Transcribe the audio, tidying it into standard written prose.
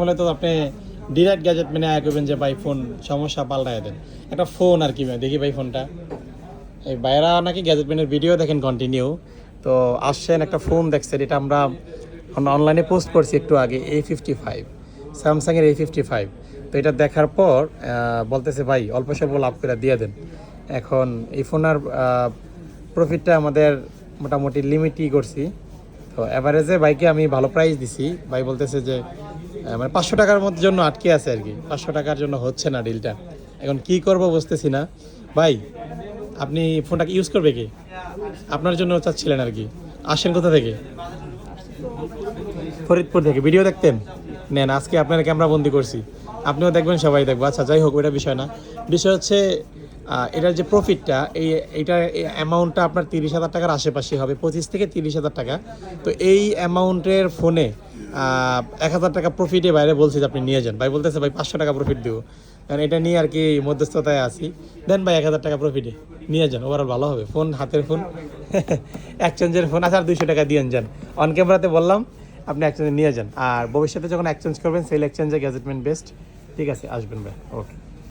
বলে তো আপনি ডিরেক্ট গ্যাজেট মেনে আয় করবেন যে ভাই ফোন সমস্যা পাল্টায় দেন একটা ফোন আর কি দেখি ভাই ফোনটা এই বাইরা নাকি গ্যাজেট মেনের ভিডিও দেখেন কন্টিনিউ তো আসছেন একটা ফোন দেখছেন এটা আমরা অনলাইনে পোস্ট করছি একটু আগে A55 স্যামসাংয়ের A55 তো এটা দেখার পর বলতেছে ভাই অল্প স্বল্প লাভ করে দিয়ে দেন এখন এই ফোনের প্রফিটটা আমাদের মোটামুটি লিমিটই করছি তো অ্যাভারেজে বাইকে আমি ভালো প্রাইস দিছি ভাই বলতেছে যে মানে 500 টাকার মধ্যে জন্য আটকে আছে আর কি 500 টাকার জন্য হচ্ছে না ডিলটা এখন কি করব বুঝতেছি না ভাই আপনি ফোনটাকে ইউজ করবে কি আপনার জন্য চাচ্ছিলেন আর কি আসেন কোথা থেকে ফরিদপুর থেকে ভিডিও দেখতেন নেন আজকে আপনার ক্যামেরা বন্দি করছি আপনিও দেখবেন সবাই দেখবো আচ্ছা যাই হোক ওইটা বিষয় না বিষয় হচ্ছে এটার যে প্রফিটটা এইটার অ্যামাউন্টটা আপনার 30,000 টাকার আশেপাশে হবে 25 থেকে 30,000 টাকা তো এই অ্যামাউন্টের ফোনে 1,000 টাকা প্রফিটে বাইরে বলছি যে আপনি নিয়ে যান ভাই বলতেছে ভাই 500 টাকা প্রফিট দেবো কারণ এটা নিয়ে আর কি মধ্যস্থতায় আসি দেন ভাই 1,000 টাকা প্রফিটে নিয়ে যান ওভারঅল ভালো হবে ফোন হাতের ফোন এক্সচেঞ্জের ফোন আচ্ছা 200 টাকা দিয়ে যান অন ক্যামেরাতে বললাম আপনি এক্সচেঞ্জে নিয়ে যান আর ভবিষ্যতে যখন এক্সচেঞ্জ করবেন সেল এক্সচেঞ্জে গ্যাজেটমেন্ট বেস্ট ঠিক আছে আসবেন ভাই ওকে